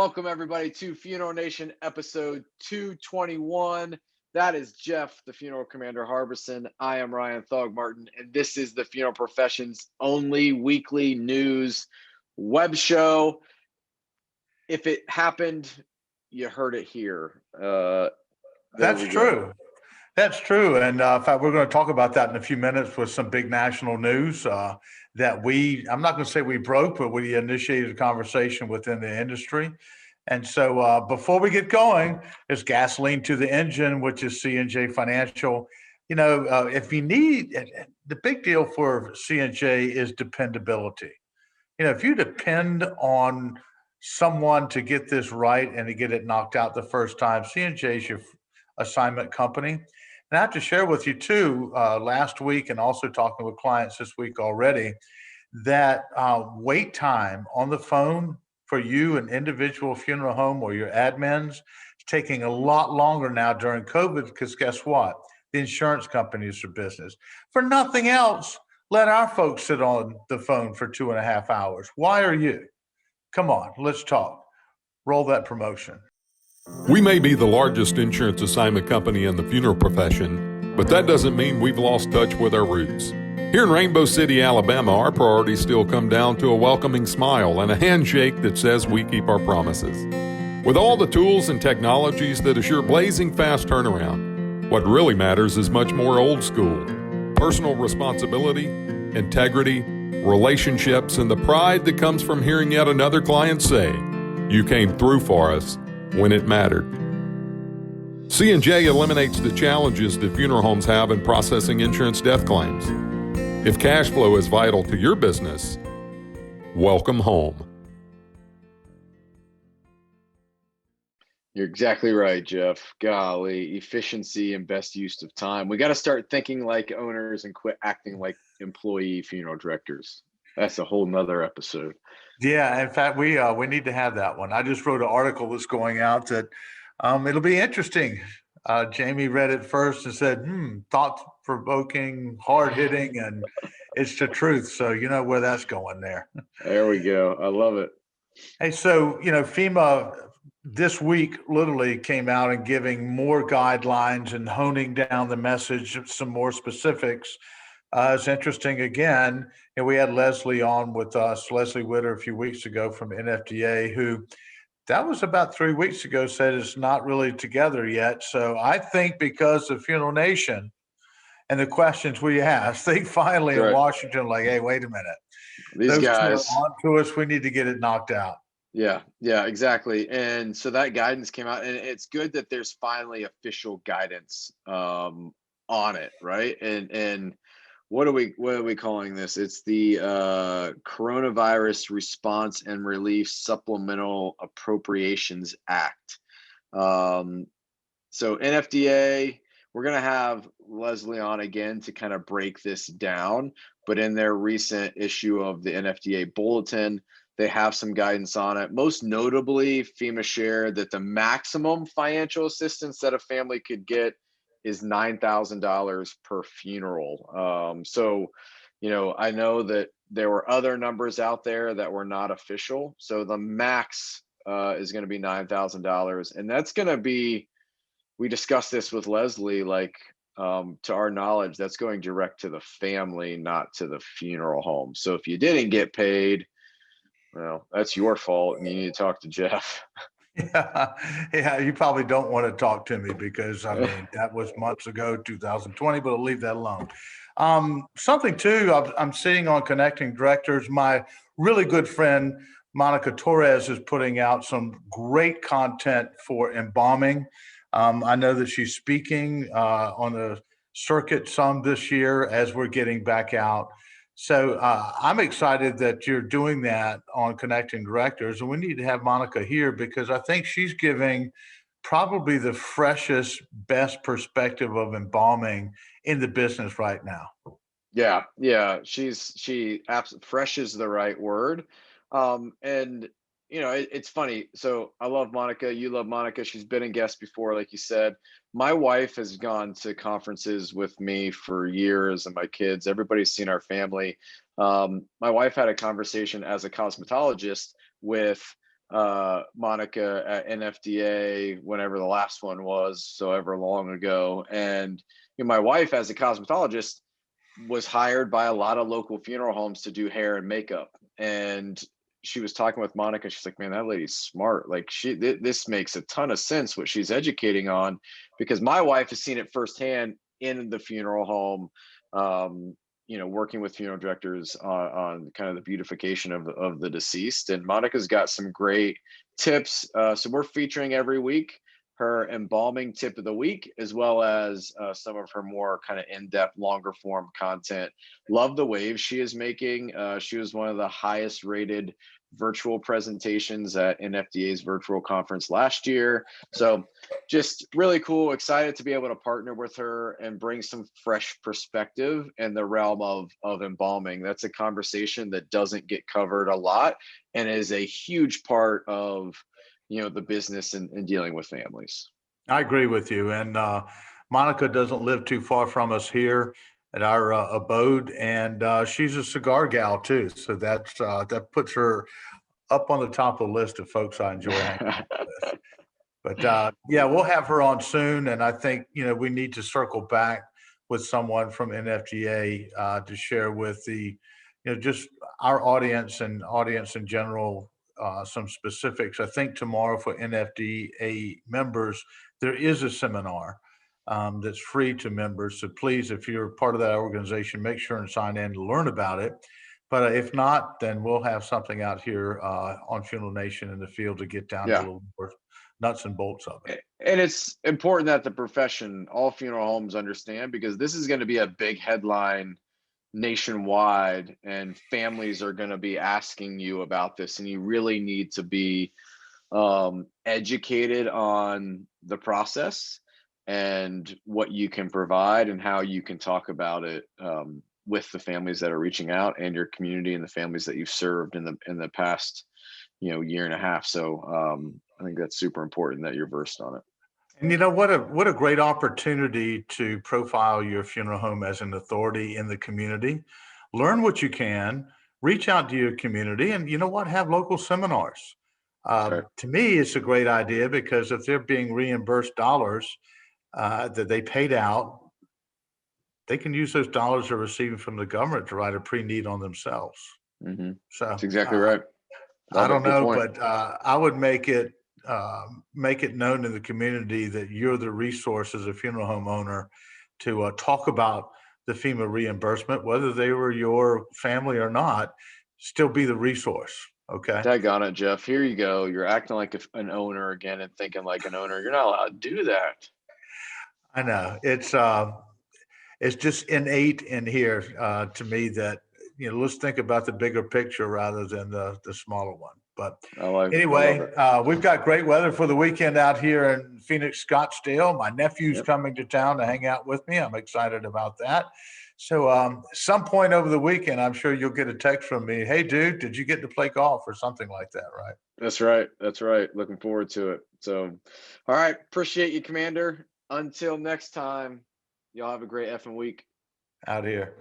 Welcome everybody to Funeral Nation episode 221. That is Jeff, the funeral commander Harbison. I am Ryan Thogmartin, and this is the funeral profession's only weekly news web show. If it happened, you heard it here. That's true. That's true. And in fact, we're going to talk about that in a few minutes with some big national news that I'm not going to say we broke, but we initiated a conversation within the industry. And so before we get going, there's gasoline to the engine, which is C&J Financial. If you need, the big deal for C&J is dependability. If you depend on someone to get this right and to get it knocked out the first time, C&J is your assignment company. And I have to share with you too, last week and also talking with clients this week already, that wait time on the phone for you, an individual funeral home or your admins, is taking a lot longer now during COVID because guess what? The insurance companies are business. For nothing else, let our folks sit on the phone for 2.5 hours. Why are you? Come on, let's talk. Roll that promotion. We may be the largest insurance assignment company in the funeral profession, but that doesn't mean we've lost touch with our roots. Here in Rainbow City, Alabama, our priorities still come down to a welcoming smile and a handshake that says we keep our promises. With all the tools and technologies that assure blazing fast turnaround, what really matters is much more old school. Personal responsibility, integrity, relationships, and the pride that comes from hearing yet another client say, "You came through for us when it mattered." C&J eliminates the challenges that funeral homes have in processing insurance death claims. If cash flow is vital to your business, welcome home. You're exactly right, Jeff. Golly, efficiency and best use of time. We got to start thinking like owners and quit acting like employee funeral directors. That's a whole nother episode. Yeah, in fact, we need to have that one. I just wrote an article that's going out that it'll be interesting. Jamie read it first and said, thought-provoking, hard-hitting, and it's the truth. So you know where that's going there. There we go. I love it. Hey, so, FEMA this week literally came out and giving more guidelines and honing down the message, some more specifics. It's interesting again, and we had Leslie on with us, Leslie Witter, a few weeks ago from NFDA, who that was about 3 weeks ago, said it's not really together yet. So I think because of Funeral Nation and the questions we asked, they finally in Washington like, hey, wait a minute. These guys are on to us. We need to get it knocked out. Yeah, exactly. And so that guidance came out, and it's good that there's finally official guidance on it, right? And what are we calling this? It's the Coronavirus Response and Relief Supplemental Appropriations Act. So NFDA, we're going to have Leslie on again to kind of break this down. But in their recent issue of the NFDA Bulletin, they have some guidance on it. Most notably, FEMA shared that the maximum financial assistance that a family could get is $9,000 per funeral. So, I know that there were other numbers out there that were not official. So the max is going to be $9,000. And that's going to be, we discussed this with Leslie, to our knowledge, that's going direct to the family, not to the funeral home. So if you didn't get paid, well, that's your fault, and you need to talk to Jeff. Yeah, you probably don't want to talk to me because, that was months ago, 2020, but I'll leave that alone. Something, too, I'm seeing on Connecting Directors, my really good friend, Monica Torres, is putting out some great content for embalming. I know that she's speaking on the circuit some this year as we're getting back out. So I'm excited that you're doing that on Connecting Directors, and we need to have Monica here because I think she's giving probably the freshest, best perspective of embalming in the business right now. Yeah, she fresh is the right word. And it's funny. So I love Monica. You love Monica. She's been a guest before, like you said. My wife has gone to conferences with me for years, and my kids. Everybody's seen our family. My wife had a conversation as a cosmetologist with Monica at NFDA whenever the last one was, so ever long ago. And my wife, as a cosmetologist, was hired by a lot of local funeral homes to do hair and makeup. And she was talking with Monica. She's like, man, that lady's smart. Like this makes a ton of sense what she's educating on, because my wife has seen it firsthand in the funeral home. Working with funeral directors on kind of the beautification of the deceased. And Monica's got some great tips. So we're featuring every week her embalming tip of the week, as well as some of her more kind of in-depth, longer form content. Love the waves she is making. She was one of the highest rated virtual presentations at NFDA's virtual conference last year. So just really cool, excited to be able to partner with her and bring some fresh perspective in the realm of embalming. That's a conversation that doesn't get covered a lot and is a huge part of the business and dealing with families. I agree with you. And Monica doesn't live too far from us here at our abode, and she's a cigar gal too. So that puts her up on the top of the list of folks I enjoy hanging out with. But yeah, we'll have her on soon, and I think we need to circle back with someone from NFGA to share with the just our audience and audience in general some specifics. I think tomorrow for NFDA members, there is a seminar that's free to members. So please, if you're part of that organization, make sure and sign in to learn about it. But if not, then we'll have something out here on Funeral Nation in the field to get down to a little more nuts and bolts of it. And it's important that the profession, all funeral homes, understand, because this is going to be a big headline nationwide, and families are going to be asking you about this, and you really need to be educated on the process and what you can provide and how you can talk about it with the families that are reaching out and your community and the families that you've served in the past year and a half. So I think that's super important that you're versed on it. And what a great opportunity to profile your funeral home as an authority in the community. Learn what you can, reach out to your community, and have local seminars. To me, it's a great idea, because if they're being reimbursed dollars that they paid out, they can use those dollars they're receiving from the government to write a pre-need on themselves. Mm-hmm. So that's exactly right. I don't know, but I would make it known in the community that you're the resource as a funeral home owner to talk about the FEMA reimbursement, whether they were your family or not. Still be the resource. Okay. Daggone it, Jeff. Here you go. You're acting like an owner again and thinking like an owner. You're not allowed to do that. I know. It's just innate in here to me that let's think about the bigger picture rather than the smaller one. But anyway, we've got great weather for the weekend out here in Phoenix, Scottsdale. My nephew's coming to town to hang out with me. I'm excited about that. So some point over the weekend, I'm sure you'll get a text from me. Hey, dude, did you get to play golf or something like that, right? That's right. That's right. Looking forward to it. So, all right. Appreciate you, Commander. Until next time, y'all have a great effing week. Out here.